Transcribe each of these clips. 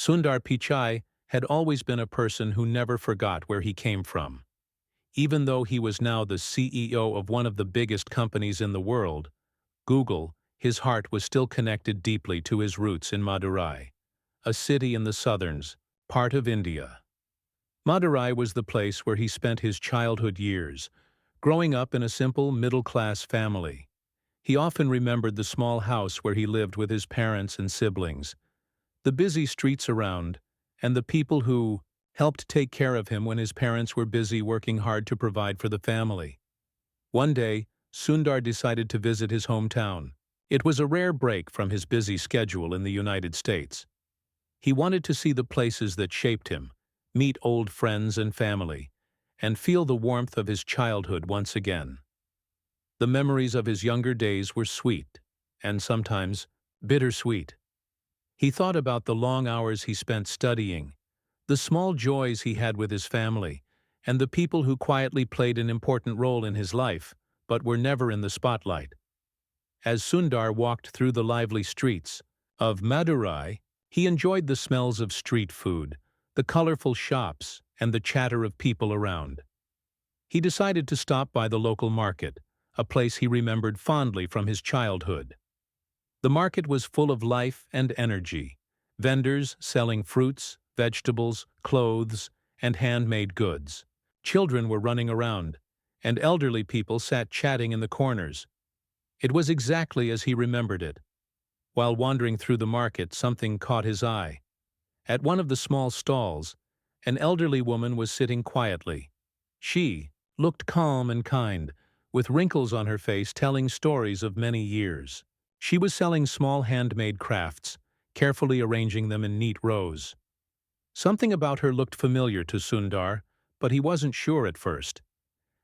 Sundar Pichai had always been a person who never forgot where he came from. Even though he was now the CEO of one of the biggest companies in the world, Google, his heart was still connected deeply to his roots in Madurai, a city in the southerns, part of India. Madurai was the place where he spent his childhood years, growing up in a simple middle-class family. He often remembered the small house where he lived with his parents and siblings, the busy streets around, and the people who helped take care of him when his parents were busy working hard to provide for the family. One day, Sundar decided to visit his hometown. It was a rare break from his busy schedule in the United States. He wanted to see the places that shaped him, meet old friends and family, and feel the warmth of his childhood once again. The memories of his younger days were sweet, and sometimes bittersweet. He thought about the long hours he spent studying, the small joys he had with his family, and the people who quietly played an important role in his life, but were never in the spotlight. As Sundar walked through the lively streets of Madurai, he enjoyed the smells of street food, the colorful shops, and the chatter of people around. He decided to stop by the local market, a place he remembered fondly from his childhood. The market was full of life and energy, vendors selling fruits, vegetables, clothes, and handmade goods. Children were running around, and elderly people sat chatting in the corners. It was exactly as he remembered it. While wandering through the market, something caught his eye. At one of the small stalls, an elderly woman was sitting quietly. She looked calm and kind, with wrinkles on her face telling stories of many years. She was selling small handmade crafts, carefully arranging them in neat rows. Something about her looked familiar to Sundar, but he wasn't sure at first.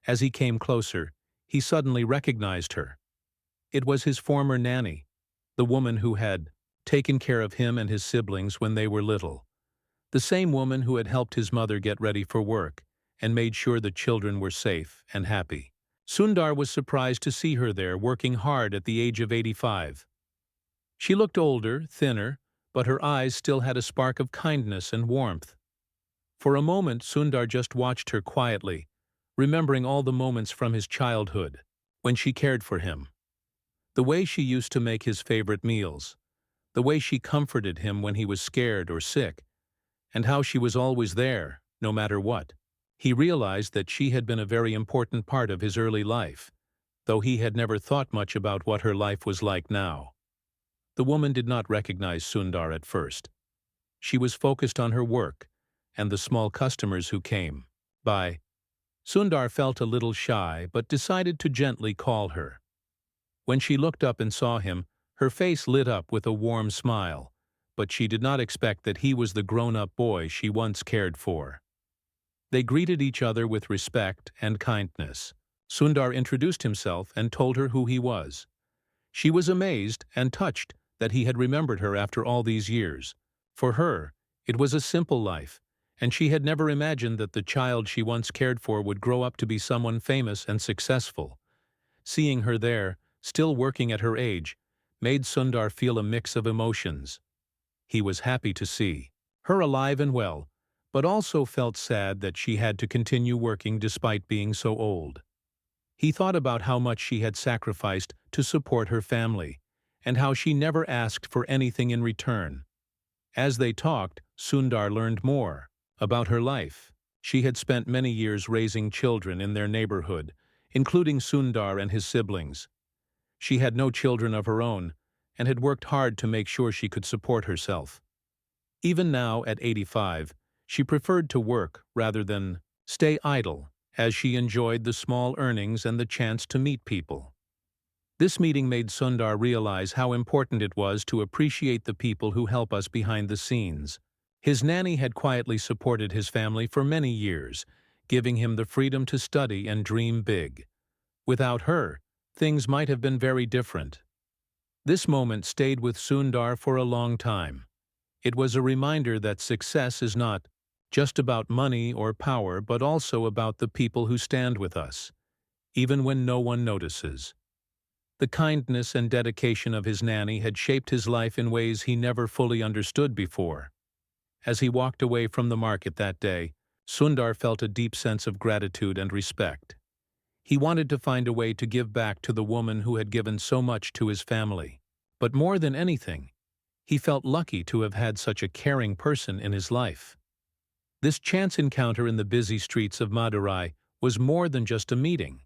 As he came closer, he suddenly recognized her. It was his former nanny, the woman who had taken care of him and his siblings when they were little. The same woman who had helped his mother get ready for work and made sure the children were safe and happy. Sundar was surprised to see her there working hard at the age of 85. She looked older, thinner, but her eyes still had a spark of kindness and warmth. For a moment, Sundar just watched her quietly, remembering all the moments from his childhood, when she cared for him. The way she used to make his favorite meals, the way she comforted him when he was scared or sick, and how she was always there, no matter what. He realized that she had been a very important part of his early life, though he had never thought much about what her life was like now. The woman did not recognize Sundar at first. She was focused on her work and the small customers who came by. Sundar felt a little shy but decided to gently call her. When she looked up and saw him, her face lit up with a warm smile, but she did not expect that he was the grown-up boy she once cared for. They greeted each other with respect and kindness. Sundar introduced himself and told her who he was. She was amazed and touched that he had remembered her after all these years. For her, it was a simple life, and she had never imagined that the child she once cared for would grow up to be someone famous and successful. Seeing her there, still working at her age, made Sundar feel a mix of emotions. He was happy to see her alive and well, but also felt sad that she had to continue working despite being so old. He thought about how much she had sacrificed to support her family, and how she never asked for anything in return. As they talked, Sundar learned more about her life. She had spent many years raising children in their neighborhood, including Sundar and his siblings. She had no children of her own, and had worked hard to make sure she could support herself. Even now, at 85, she preferred to work rather than stay idle, as she enjoyed the small earnings and the chance to meet people. This meeting made Sundar realize how important it was to appreciate the people who help us behind the scenes. His nanny had quietly supported his family for many years, giving him the freedom to study and dream big. Without her, things might have been very different. This moment stayed with Sundar for a long time. It was a reminder that success is not just about money or power, but also about the people who stand with us, even when no one notices. The kindness and dedication of his nanny had shaped his life in ways he never fully understood before. As he walked away from the market that day, Sundar felt a deep sense of gratitude and respect. He wanted to find a way to give back to the woman who had given so much to his family. But more than anything, he felt lucky to have had such a caring person in his life. This chance encounter in the busy streets of Madurai was more than just a meeting.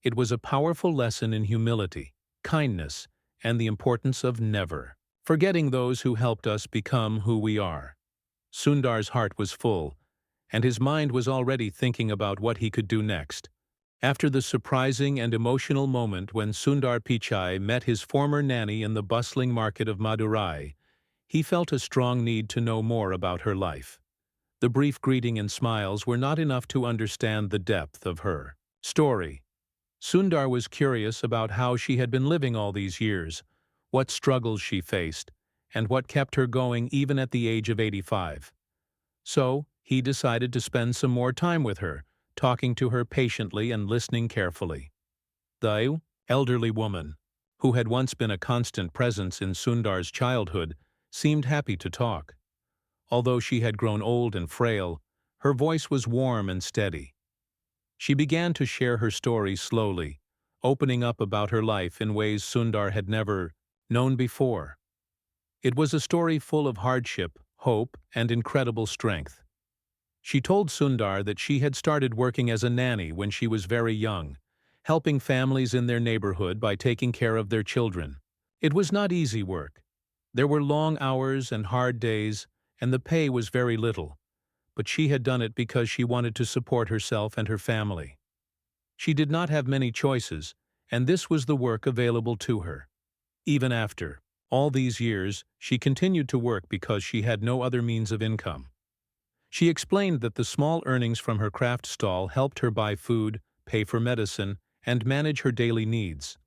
It was a powerful lesson in humility, kindness, and the importance of never forgetting those who helped us become who we are. Sundar's heart was full, and his mind was already thinking about what he could do next. After the surprising and emotional moment when Sundar Pichai met his former nanny in the bustling market of Madurai, he felt a strong need to know more about her life. The brief greeting and smiles were not enough to understand the depth of her story. Sundar was curious about how she had been living all these years, what struggles she faced, and what kept her going even at the age of 85. So, he decided to spend some more time with her, talking to her patiently and listening carefully. The elderly woman, who had once been a constant presence in Sundar's childhood, seemed happy to talk. Although she had grown old and frail, her voice was warm and steady. She began to share her story slowly, opening up about her life in ways Sundar had never known before. It was a story full of hardship, hope, and incredible strength. She told Sundar that she had started working as a nanny when she was very young, helping families in their neighborhood by taking care of their children. It was not easy work. There were long hours and hard days, and the pay was very little, but she had done it because she wanted to support herself and her family. She did not have many choices, and this was the work available to her. Even after all these years, she continued to work because she had no other means of income. She explained that the small earnings from her craft stall helped her buy food, pay for medicine, and manage her daily needs.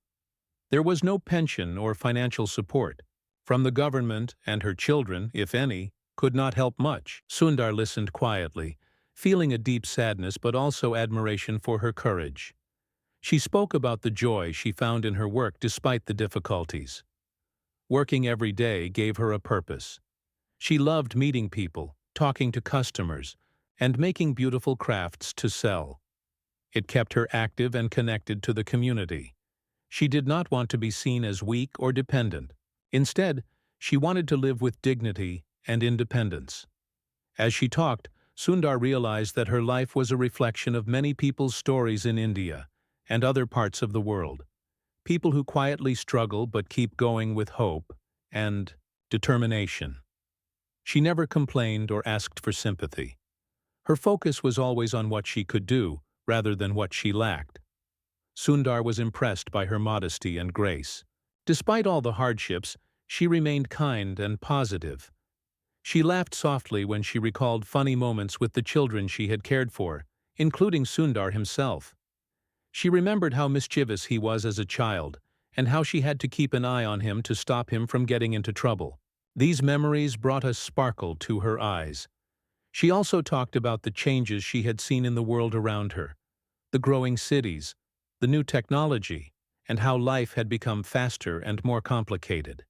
There was no pension or financial support from the government, and her children, if any, could not help much. Sundar listened quietly, feeling a deep sadness but also admiration for her courage. She spoke about the joy she found in her work despite the difficulties. Working every day gave her a purpose. She loved meeting people, talking to customers, and making beautiful crafts to sell. It kept her active and connected to the community. She did not want to be seen as weak or dependent. Instead, she wanted to live with dignity and independence. As she talked, Sundar realized that her life was a reflection of many people's stories in India and other parts of the world. People who quietly struggle but keep going with hope and determination. She never complained or asked for sympathy. Her focus was always on what she could do, rather than what she lacked. Sundar was impressed by her modesty and grace. Despite all the hardships, she remained kind and positive. She laughed softly when she recalled funny moments with the children she had cared for, including Sundar himself. She remembered how mischievous he was as a child, and how she had to keep an eye on him to stop him from getting into trouble. These memories brought a sparkle to her eyes. She also talked about the changes she had seen in the world around her, the growing cities, the new technology, and how life had become faster and more complicated.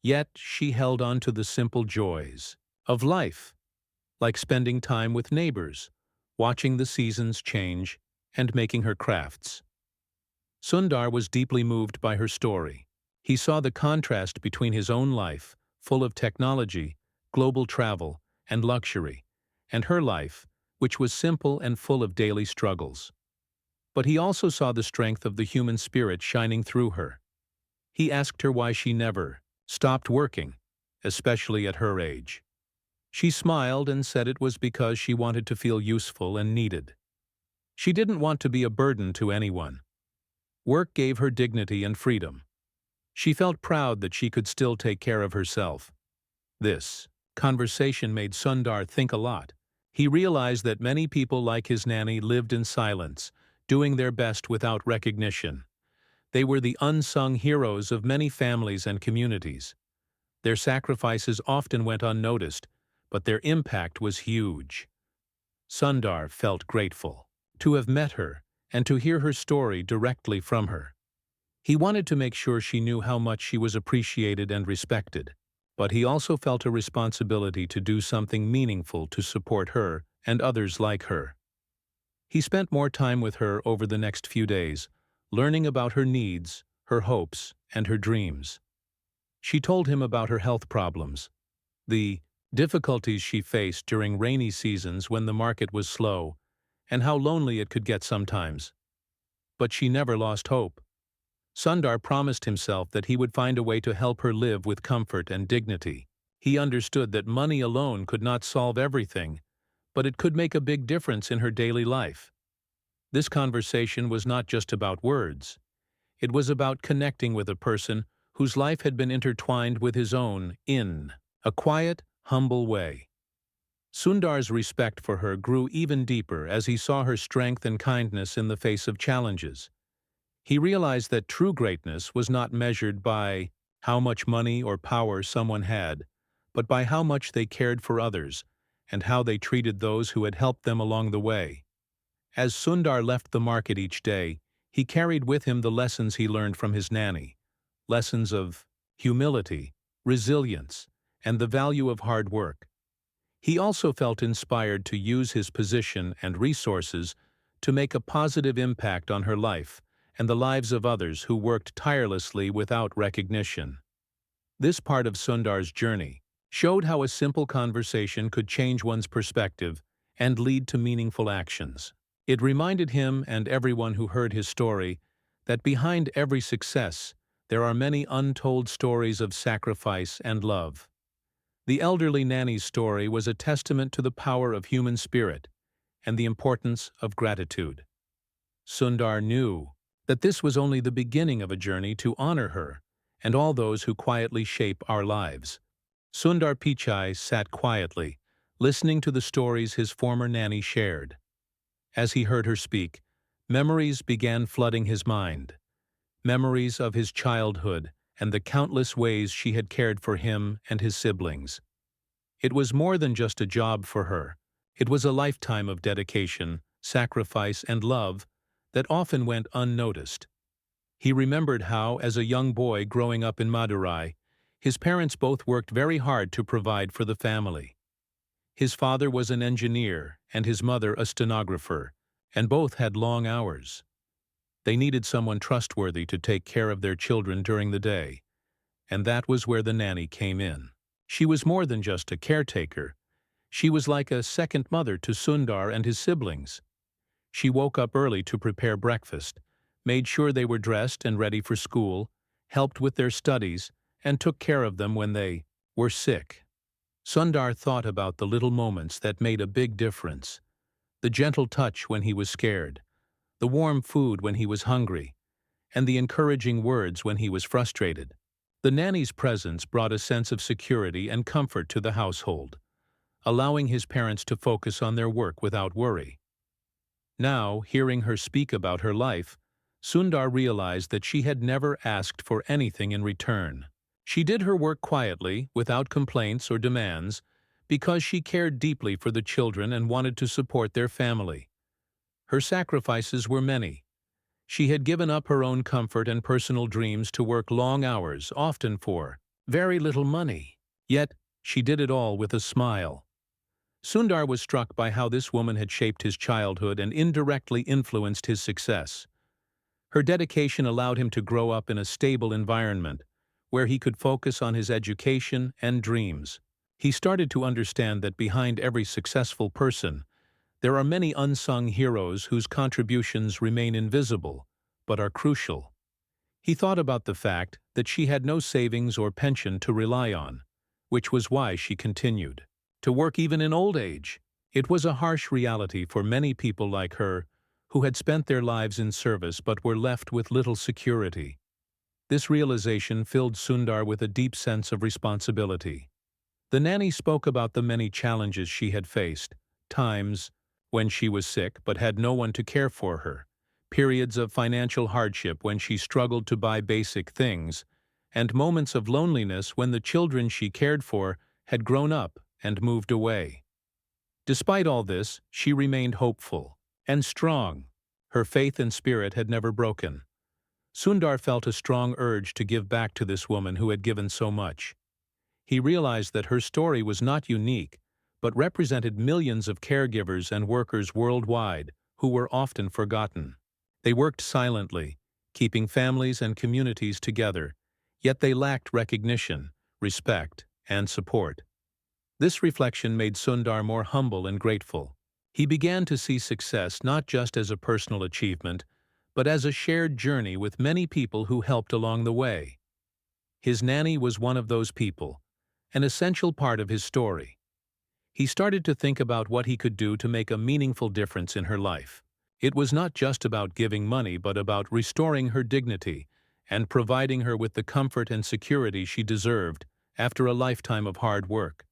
Yet she held on to the simple joys of life, like spending time with neighbors, watching the seasons change, and making her crafts. Sundar was deeply moved by her story. He saw the contrast between his own life, full of technology, global travel, and luxury, and her life, which was simple and full of daily struggles. But he also saw the strength of the human spirit shining through her. He asked her why she never stopped working, especially at her age. She smiled and said it was because she wanted to feel useful and needed. She didn't want to be a burden to anyone. Work gave her dignity and freedom. She felt proud that she could still take care of herself. This conversation made Sundar think a lot. He realized that many people like his nanny lived in silence, doing their best without recognition. They were the unsung heroes of many families and communities. Their sacrifices often went unnoticed, but their impact was huge. Sundar felt grateful to have met her and to hear her story directly from her. He wanted to make sure she knew how much she was appreciated and respected. But he also felt a responsibility to do something meaningful to support her and others like her. He spent more time with her over the next few days, learning about her needs, her hopes, and her dreams. She told him about her health problems, the difficulties she faced during rainy seasons when the market was slow, and how lonely it could get sometimes. But she never lost hope. Sundar promised himself that he would find a way to help her live with comfort and dignity. He understood that money alone could not solve everything, but it could make a big difference in her daily life. This conversation was not just about words. It was about connecting with a person whose life had been intertwined with his own in a quiet, humble way. Sundar's respect for her grew even deeper as he saw her strength and kindness in the face of challenges. He realized that true greatness was not measured by how much money or power someone had, but by how much they cared for others and how they treated those who had helped them along the way. As Sundar left the market each day, he carried with him the lessons he learned from his nanny, lessons of humility, resilience, and the value of hard work. He also felt inspired to use his position and resources to make a positive impact on her life and the lives of others who worked tirelessly without recognition. This part of Sundar's journey showed how a simple conversation could change one's perspective and lead to meaningful actions. It reminded him and everyone who heard his story that behind every success there are many untold stories of sacrifice and love. The elderly nanny's story was a testament to the power of human spirit and the importance of gratitude. Sundar knew that this was only the beginning of a journey to honor her and all those who quietly shape our lives. Sundar Pichai sat quietly, listening to the stories his former nanny shared. As he heard her speak, memories began flooding his mind. Memories of his childhood and the countless ways she had cared for him and his siblings. It was more than just a job for her. It was a lifetime of dedication, sacrifice, and love that often went unnoticed. He remembered how, as a young boy growing up in Madurai, his parents both worked very hard to provide for the family. His father was an engineer and his mother a stenographer, and both had long hours. They needed someone trustworthy to take care of their children during the day, and that was where the nanny came in. She was more than just a caretaker. She was like a second mother to Sundar and his siblings. She woke up early to prepare breakfast, made sure they were dressed and ready for school, helped with their studies, and took care of them when they were sick. Sundar thought about the little moments that made a big difference. The gentle touch when he was scared, the warm food when he was hungry, and the encouraging words when he was frustrated. The nanny's presence brought a sense of security and comfort to the household, allowing his parents to focus on their work without worry. Now, hearing her speak about her life, Sundar realized that she had never asked for anything in return. She did her work quietly, without complaints or demands, because she cared deeply for the children and wanted to support their family. Her sacrifices were many. She had given up her own comfort and personal dreams to work long hours, often for very little money. Yet, she did it all with a smile. Sundar was struck by how this woman had shaped his childhood and indirectly influenced his success. Her dedication allowed him to grow up in a stable environment, where he could focus on his education and dreams. He started to understand that behind every successful person, there are many unsung heroes whose contributions remain invisible, but are crucial. He thought about the fact that she had no savings or pension to rely on, which was why she continued to work even in old age. It was a harsh reality for many people like her who had spent their lives in service but were left with little security. This realization filled Sundar with a deep sense of responsibility. The nanny spoke about the many challenges she had faced, times when she was sick but had no one to care for her, periods of financial hardship when she struggled to buy basic things, and moments of loneliness when the children she cared for had grown up and moved away. Despite all this, she remained hopeful and strong. Her faith and spirit had never broken. Sundar felt a strong urge to give back to this woman who had given so much. he realized that her story was not unique, but represented millions of caregivers and workers worldwide who were often forgotten. They worked silently, keeping families and communities together, yet they lacked recognition, respect, and support. This reflection made Sundar more humble and grateful. He began to see success not just as a personal achievement, but as a shared journey with many people who helped along the way. His nanny was one of those people, an essential part of his story. He started to think about what he could do to make a meaningful difference in her life. It was not just about giving money but about restoring her dignity and providing her with the comfort and security she deserved after a lifetime of hard work.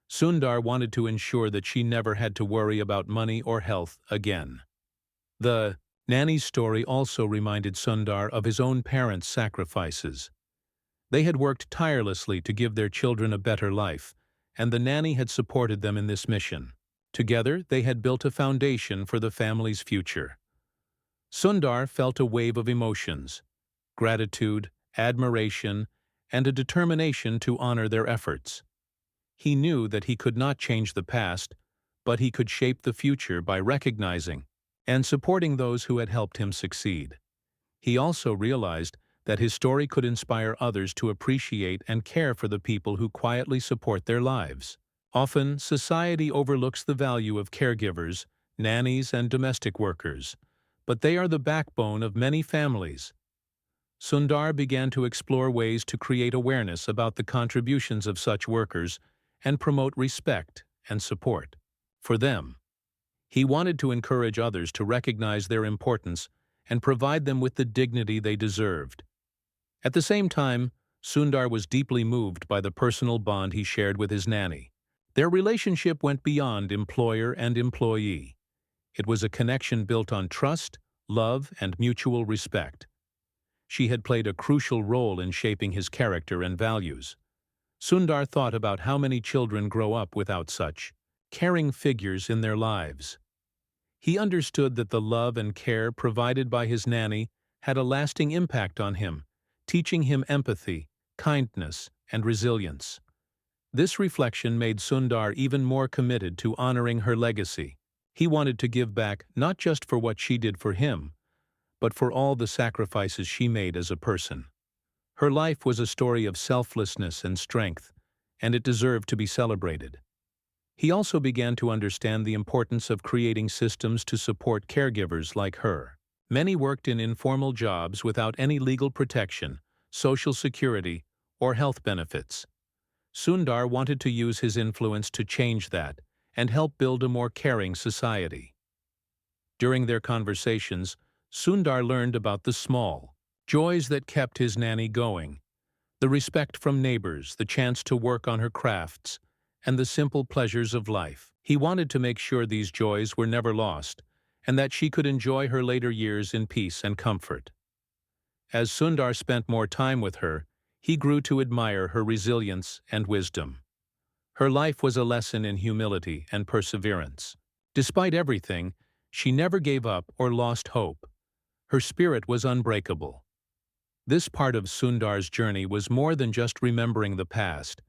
Sundar wanted to ensure that she never had to worry about money or health again. The nanny's story also reminded Sundar of his own parents' sacrifices. They had worked tirelessly to give their children a better life, and the nanny had supported them in this mission. Together, they had built a foundation for the family's future. Sundar felt a wave of emotions: gratitude, admiration, and a determination to honor their efforts. He knew that he could not change the past, but he could shape the future by recognizing and supporting those who had helped him succeed. He also realized that his story could inspire others to appreciate and care for the people who quietly support their lives. Often, society overlooks the value of caregivers, nannies, and domestic workers, but they are the backbone of many families. Sundar began to explore ways to create awareness about the contributions of such workers and promote respect and support for them. He wanted to encourage others to recognize their importance and provide them with the dignity they deserved. At the same time, Sundar was deeply moved by the personal bond he shared with his nanny. Their relationship went beyond employer and employee. It was a connection built on trust, love, and mutual respect. She had played a crucial role in shaping his character and values. Sundar thought about how many children grow up without such caring figures in their lives. He understood that the love and care provided by his nanny had a lasting impact on him, teaching him empathy, kindness, and resilience. This reflection made Sundar even more committed to honoring her legacy. He wanted to give back not just for what she did for him, but for all the sacrifices she made as a person. Her life was a story of selflessness and strength, and it deserved to be celebrated. He also began to understand the importance of creating systems to support caregivers like her. Many worked in informal jobs without any legal protection, social security, or health benefits. Sundar wanted to use his influence to change that and help build a more caring society. During their conversations, Sundar learned about the small joys that kept his nanny going: the respect from neighbors, the chance to work on her crafts, and the simple pleasures of life. He wanted to make sure these joys were never lost, and that she could enjoy her later years in peace and comfort. As Sundar spent more time with her, he grew to admire her resilience and wisdom. Her life was a lesson in humility and perseverance. Despite everything, she never gave up or lost hope. Her spirit was unbreakable. This part of Sundar's journey was more than just remembering the past.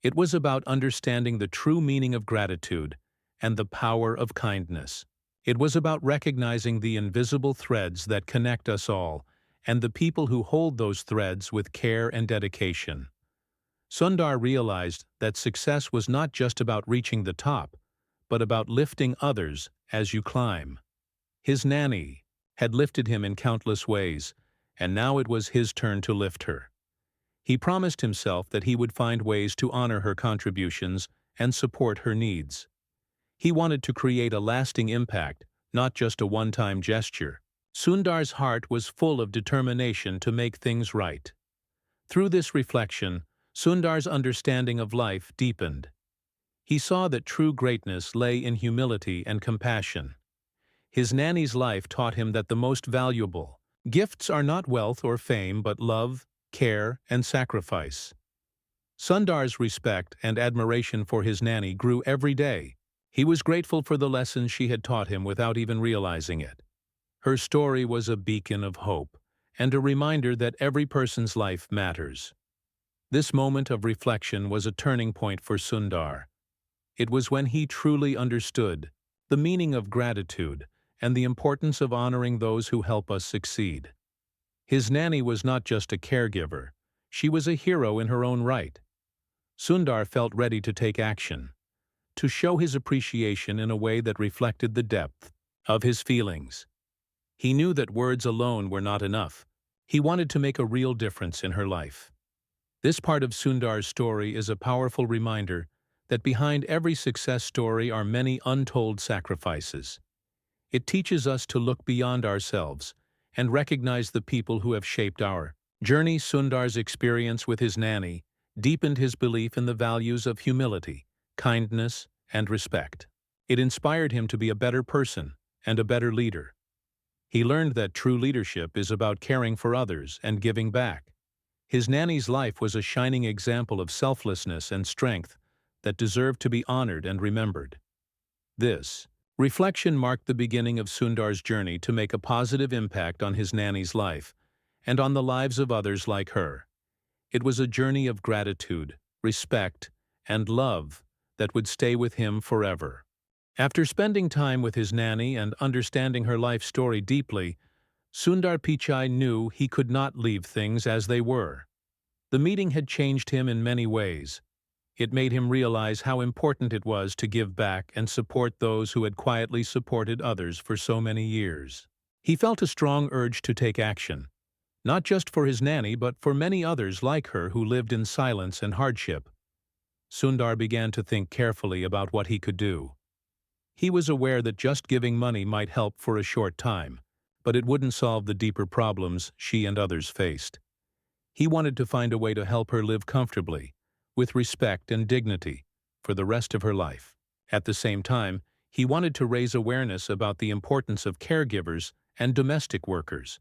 It was about understanding the true meaning of gratitude and the power of kindness. It was about recognizing the invisible threads that connect us all and the people who hold those threads with care and dedication. Sundar realized that success was not just about reaching the top, but about lifting others as you climb. His nanny had lifted him in countless ways, and now it was his turn to lift her. He promised himself that he would find ways to honor her contributions and support her needs. He wanted to create a lasting impact, not just a one-time gesture. Sundar's heart was full of determination to make things right. Through this reflection, Sundar's understanding of life deepened. He saw that true greatness lay in humility and compassion. His nanny's life taught him that the most valuable gifts are not wealth or fame, but love, care, and sacrifice. Sundar's respect and admiration for his nanny grew every day. He was grateful for the lessons she had taught him without even realizing it. Her story was a beacon of hope and a reminder that every person's life matters. This moment of reflection was a turning point for Sundar. It was when he truly understood the meaning of gratitude and the importance of honoring those who help us succeed. His nanny was not just a caregiver, she was a hero in her own right. Sundar felt ready to take action, to show his appreciation in a way that reflected the depth of his feelings. He knew that words alone were not enough. He wanted to make a real difference in her life. This part of Sundar's story is a powerful reminder that behind every success story are many untold sacrifices. It teaches us to look beyond ourselves and recognize the people who have shaped our journey. Sundar's experience with his nanny deepened his belief in the values of humility, kindness, and respect. It inspired him to be a better person and a better leader. He learned that true leadership is about caring for others and giving back. His nanny's life was a shining example of selflessness and strength that deserved to be honored and remembered. This reflection marked the beginning of Sundar's journey to make a positive impact on his nanny's life and on the lives of others like her. It was a journey of gratitude, respect, and love that would stay with him forever. After spending time with his nanny and understanding her life story deeply, Sundar Pichai knew he could not leave things as they were. The meeting had changed him in many ways. It made him realize how important it was to give back and support those who had quietly supported others for so many years. He felt a strong urge to take action, not just for his nanny but for many others like her who lived in silence and hardship. Sundar began to think carefully about what he could do. He was aware that just giving money might help for a short time, but it wouldn't solve the deeper problems she and others faced. He wanted to find a way to help her live comfortably, with respect and dignity, for the rest of her life. At the same time, he wanted to raise awareness about the importance of caregivers and domestic workers,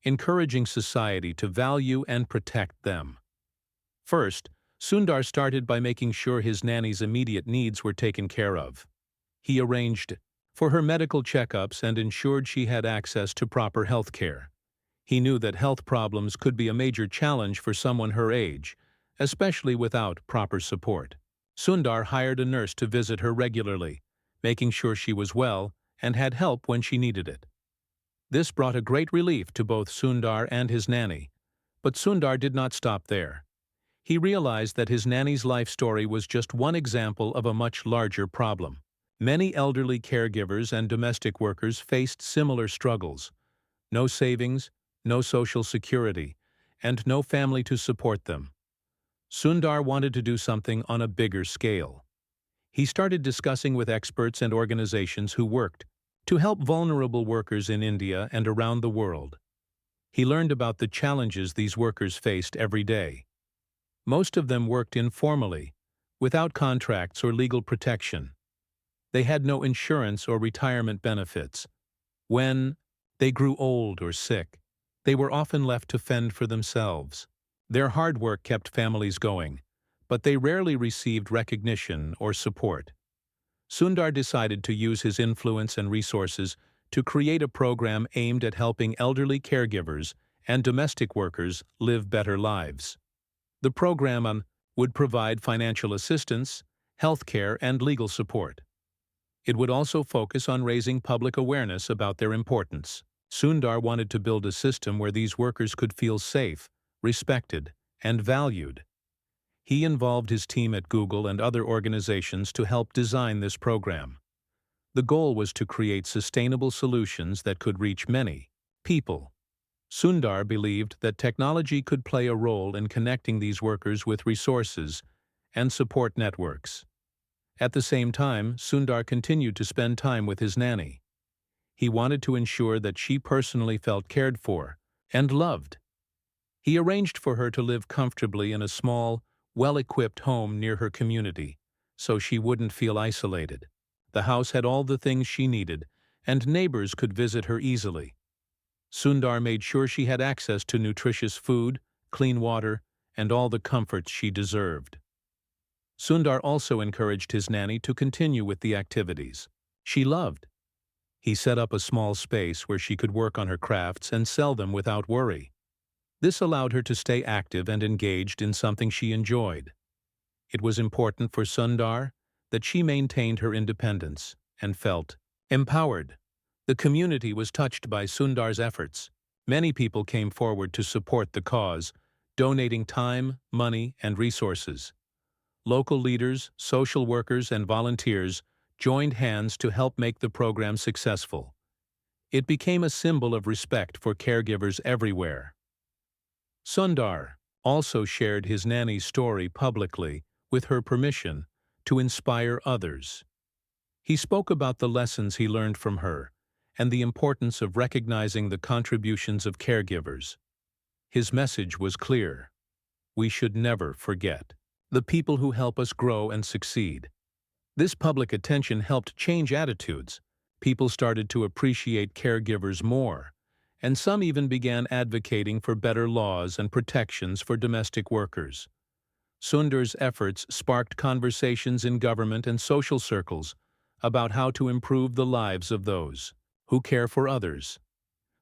encouraging society to value and protect them. First, Sundar started by making sure his nanny's immediate needs were taken care of. He arranged for her medical checkups and ensured she had access to proper health care. He knew that health problems could be a major challenge for someone her age, especially without proper support. Sundar hired a nurse to visit her regularly, making sure she was well and had help when she needed it. This brought a great relief to both Sundar and his nanny. But Sundar did not stop there. He realized that his nanny's life story was just one example of a much larger problem. Many elderly caregivers and domestic workers faced similar struggles: no savings, no social security, and no family to support them. Sundar wanted to do something on a bigger scale. He started discussing with experts and organizations who worked to help vulnerable workers in India and around the world. He learned about the challenges these workers faced every day. Most of them worked informally, without contracts or legal protection. They had no insurance or retirement benefits. When they grew old or sick, they were often left to fend for themselves. Their hard work kept families going, but they rarely received recognition or support. Sundar decided to use his influence and resources to create a program aimed at helping elderly caregivers and domestic workers live better lives. The program would provide financial assistance, health care, and legal support. It would also focus on raising public awareness about their importance. Sundar wanted to build a system where these workers could feel safe, respected, and valued. He involved his team at Google and other organizations to help design this program. The goal was to create sustainable solutions that could reach many people. Sundar believed that technology could play a role in connecting these workers with resources and support networks. At the same time, Sundar continued to spend time with his nanny. He wanted to ensure that she personally felt cared for and loved. He arranged for her to live comfortably in a small, well-equipped home near her community, so she wouldn't feel isolated. The house had all the things she needed, and neighbors could visit her easily. Sundar made sure she had access to nutritious food, clean water, and all the comforts she deserved. Sundar also encouraged his nanny to continue with the activities she loved. He set up a small space where she could work on her crafts and sell them without worry. This allowed her to stay active and engaged in something she enjoyed. It was important for Sundar that she maintained her independence and felt empowered. The community was touched by Sundar's efforts. Many people came forward to support the cause, donating time, money, and resources. Local leaders, social workers, and volunteers joined hands to help make the program successful. It became a symbol of respect for caregivers everywhere. Sundar also shared his nanny's story publicly, with her permission, to inspire others. He spoke about the lessons he learned from her and the importance of recognizing the contributions of caregivers. His message was clear. We should never forget the people who help us grow and succeed. This public attention helped change attitudes. People started to appreciate caregivers more, and some even began advocating for better laws and protections for domestic workers. Sundar's efforts sparked conversations in government and social circles about how to improve the lives of those who care for others.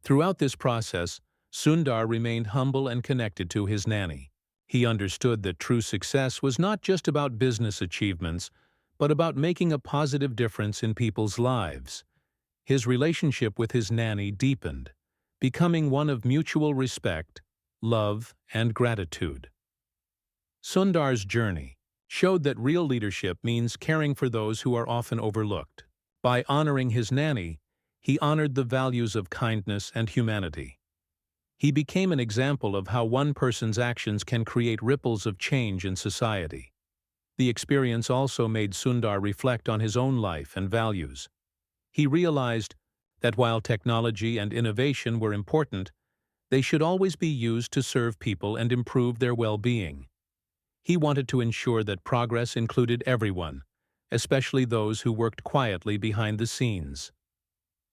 Throughout this process, Sundar remained humble and connected to his nanny. He understood that true success was not just about business achievements, but about making a positive difference in people's lives. His relationship with his nanny deepened, becoming one of mutual respect, love, and gratitude. Sundar's journey showed that real leadership means caring for those who are often overlooked. By honoring his nanny, he honored the values of kindness and humanity. He became an example of how one person's actions can create ripples of change in society. The experience also made Sundar reflect on his own life and values. He realized that while technology and innovation were important, they should always be used to serve people and improve their well-being. He wanted to ensure that progress included everyone, especially those who worked quietly behind the scenes.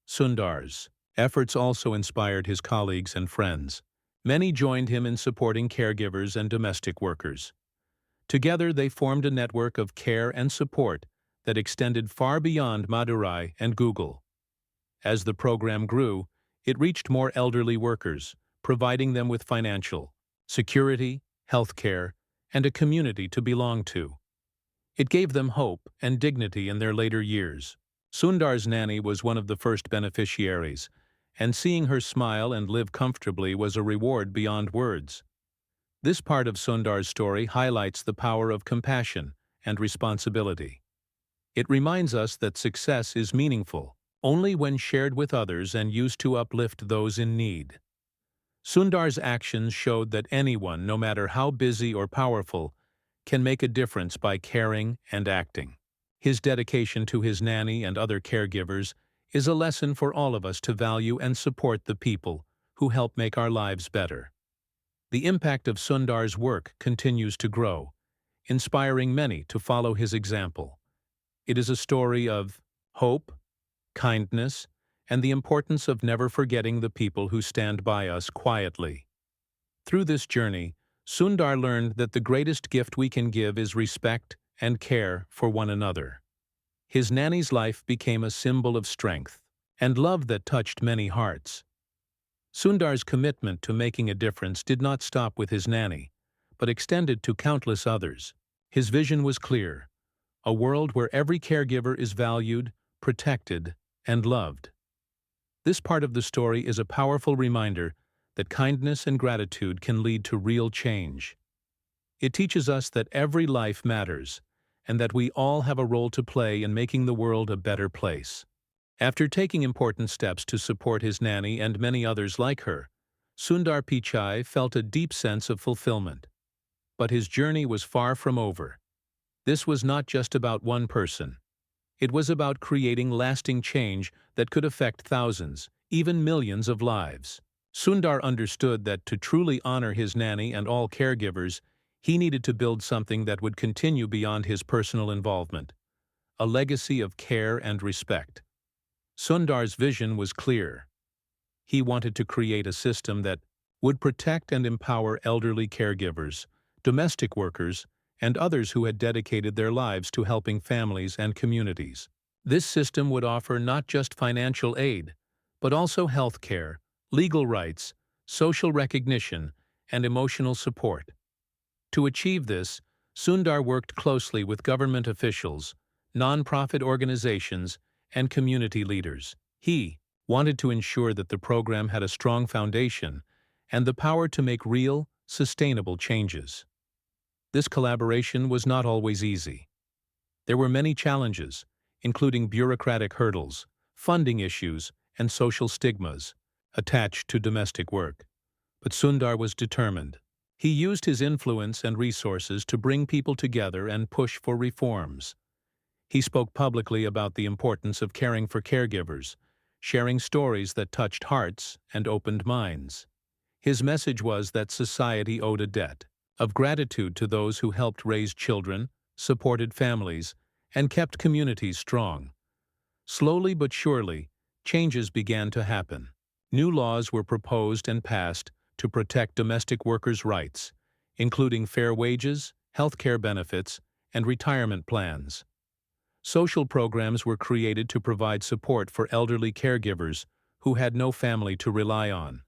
Sundar's efforts also inspired his colleagues and friends. Many joined him in supporting caregivers and domestic workers. Together they formed a network of care and support that extended far beyond Madurai and Google. As the program grew, it reached more elderly workers, providing them with financial security, health care, and a community to belong to. It gave them hope and dignity in their later years. Sundar's nanny was one of the first beneficiaries, and seeing her smile and live comfortably was a reward beyond words. This part of Sundar's story highlights the power of compassion and responsibility. It reminds us that success is meaningful only when shared with others and used to uplift those in need. Sundar's actions showed that anyone, no matter how busy or powerful, can make a difference by caring and acting. His dedication to his nanny and other caregivers is a lesson for all of us to value and support the people who help make our lives better. The impact of Sundar's work continues to grow, inspiring many to follow his example. It is a story of hope, kindness, and the importance of never forgetting the people who stand by us quietly. Through this journey, Sundar learned that the greatest gift we can give is respect and care for one another. His nanny's life became a symbol of strength and love that touched many hearts. Sundar's commitment to making a difference did not stop with his nanny, but extended to countless others. His vision was clear: a world where every caregiver is valued, protected, and loved. This part of the story is a powerful reminder that kindness and gratitude can lead to real change. It teaches us that every life matters, and that we all have a role to play in making the world a better place. After taking important steps to support his nanny and many others like her, Sundar Pichai felt a deep sense of fulfillment. But his journey was far from over. This was not just about one person. It was about creating lasting change that could affect thousands, even millions of lives. Sundar understood that to truly honor his nanny and all caregivers, he needed to build something that would continue beyond his personal involvement, a legacy of care and respect. Sundar's vision was clear. He wanted to create a system that would protect and empower elderly caregivers, domestic workers, and others who had dedicated their lives to helping families and communities. This system would offer not just financial aid, but also health care, legal rights, social recognition, and emotional support. To achieve this, Sundar worked closely with government officials, non-profit organizations, and community leaders. He wanted to ensure that the program had a strong foundation and the power to make real, sustainable changes. This collaboration was not always easy. There were many challenges, including bureaucratic hurdles, funding issues, and social stigmas attached to domestic work. But Sundar was determined. He used his influence and resources to bring people together and push for reforms. He spoke publicly about the importance of caring for caregivers, sharing stories that touched hearts and opened minds. His message was that society owed a debt of gratitude to those who helped raise children, supported families, and kept communities strong. Slowly but surely, changes began to happen. New laws were proposed and passed to protect domestic workers' rights, including fair wages, health care benefits, and retirement plans. Social programs were created to provide support for elderly caregivers who had no family to rely on.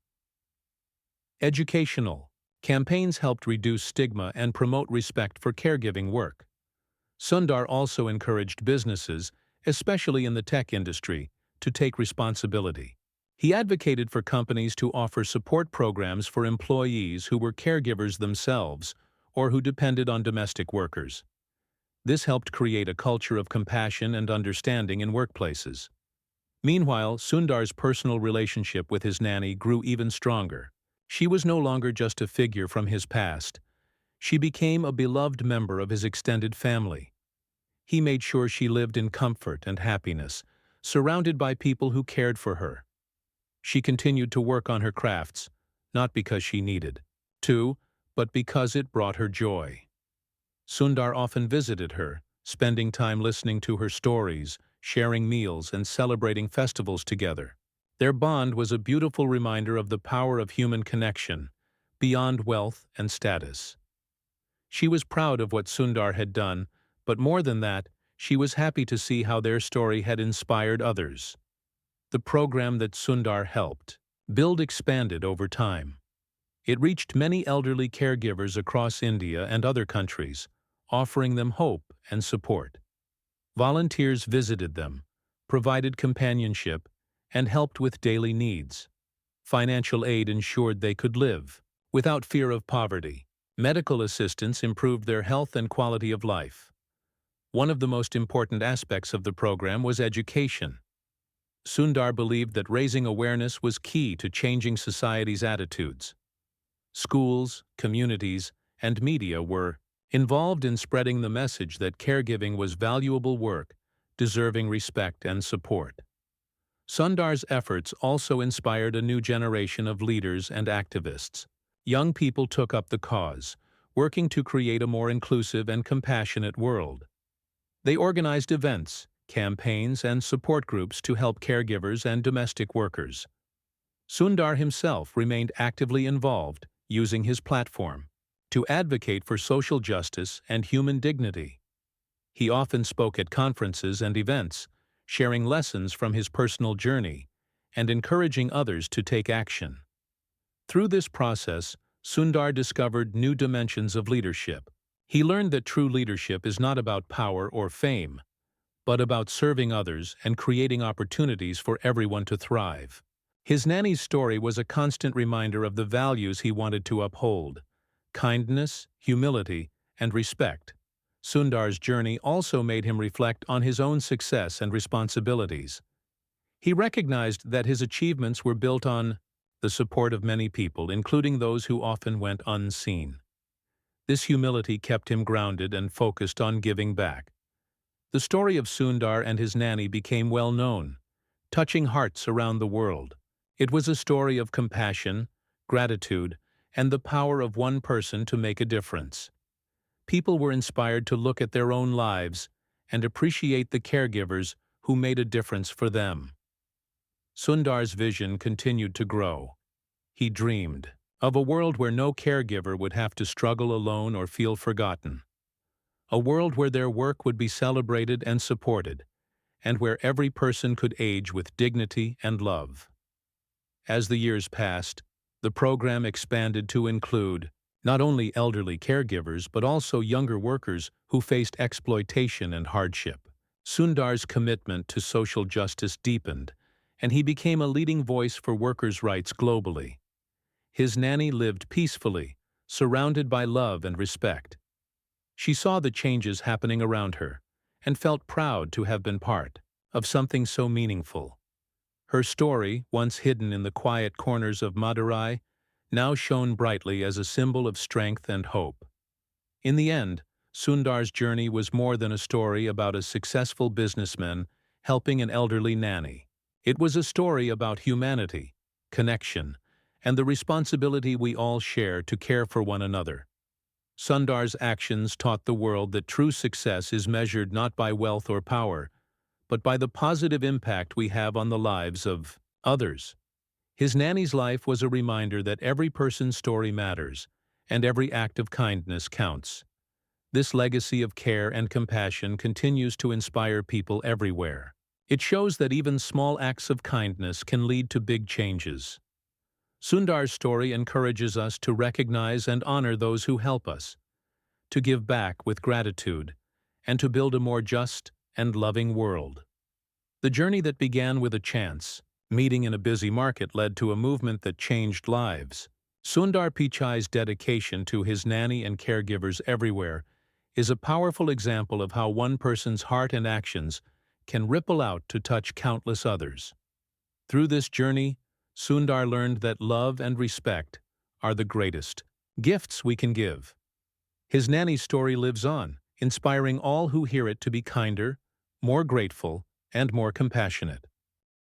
Educational campaigns helped reduce stigma and promote respect for caregiving work. Sundar also encouraged businesses, especially in the tech industry, to take responsibility. He advocated for companies to offer support programs for employees who were caregivers themselves or who depended on domestic workers. This helped create a culture of compassion and understanding in workplaces. Meanwhile, Sundar's personal relationship with his nanny grew even stronger. She was no longer just a figure from his past. She became a beloved member of his extended family. He made sure she lived in comfort and happiness, surrounded by people who cared for her. She continued to work on her crafts, not because she needed to, but because it brought her joy. Sundar often visited her, spending time listening to her stories, sharing meals, and celebrating festivals together. Their bond was a beautiful reminder of the power of human connection, beyond wealth and status. She was proud of what Sundar had done, but more than that, she was happy to see how their story had inspired others. The program that Sundar helped build expanded over time. It reached many elderly caregivers across India and other countries, offering them hope and support. Volunteers visited them, provided companionship, and helped with daily needs. Financial aid ensured they could live without fear of poverty. Medical assistance improved their health and quality of life. One of the most important aspects of the program was education. Sundar believed that raising awareness was key to changing society's attitudes. Schools, communities, and media were involved in spreading the message that caregiving was valuable work, deserving respect and support. Sundar's efforts also inspired a new generation of leaders and activists. Young people took up the cause, working to create a more inclusive and compassionate world. They organized events, campaigns, and support groups to help caregivers and domestic workers. Sundar himself remained actively involved, using his platform to advocate for social justice and human dignity. He often spoke at conferences and events, sharing lessons from his personal journey and encouraging others to take action. Through this process, Sundar discovered new dimensions of leadership. He learned that true leadership is not about power or fame, but about serving others and creating opportunities for everyone to thrive. His nanny's story was a constant reminder of the values he wanted to uphold: kindness, humility, and respect. Sundar's journey also made him reflect on his own success and responsibilities. He recognized that his achievements were built on the support of many people, including those who often went unseen. This humility kept him grounded and focused on giving back. The story of Sundar and his nanny became well known, touching hearts around the world. It was a story of compassion, gratitude, and the power of one person to make a difference. People were inspired to look at their own lives and appreciate the caregivers who made a difference for them. Sundar's vision continued to grow. He dreamed of a world where no caregiver would have to struggle alone or feel forgotten. A world where their work would be celebrated and supported, and where every person could age with dignity and love. As the years passed, The program expanded to include not only elderly caregivers but also younger workers who faced exploitation and hardship. Sundar's commitment to social justice deepened, and he became a leading voice for workers' rights globally. His nanny lived peacefully, surrounded by love and respect. She saw the changes happening around her and felt proud to have been part of something so meaningful. Her story, once hidden in the quiet corners of Madurai, now shone brightly as a symbol of strength and hope. In the end, Sundar's journey was more than a story about a successful businessman helping an elderly nanny. It was a story about humanity, connection, and the responsibility we all share to care for one another. Sundar's actions taught the world that true success is measured not by wealth or power, but by the positive impact we have on the lives of others. His nanny's life was a reminder that every person's story matters, and every act of kindness counts. This legacy of care and compassion continues to inspire people everywhere. It shows that even small acts of kindness can lead to big changes. Sundar's story encourages us to recognize and honor those who help us, to give back with gratitude, and to build a more just and loving world. The journey that began with a chance meeting in a busy market led to a movement that changed lives. Sundar Pichai's dedication to his nanny and caregivers everywhere is a powerful example of how one person's heart and actions can ripple out to touch countless others. Through this journey, Sundar learned that love and respect are the greatest gifts we can give. His nanny's story lives on, inspiring all who hear it to be kinder, more grateful, and more compassionate.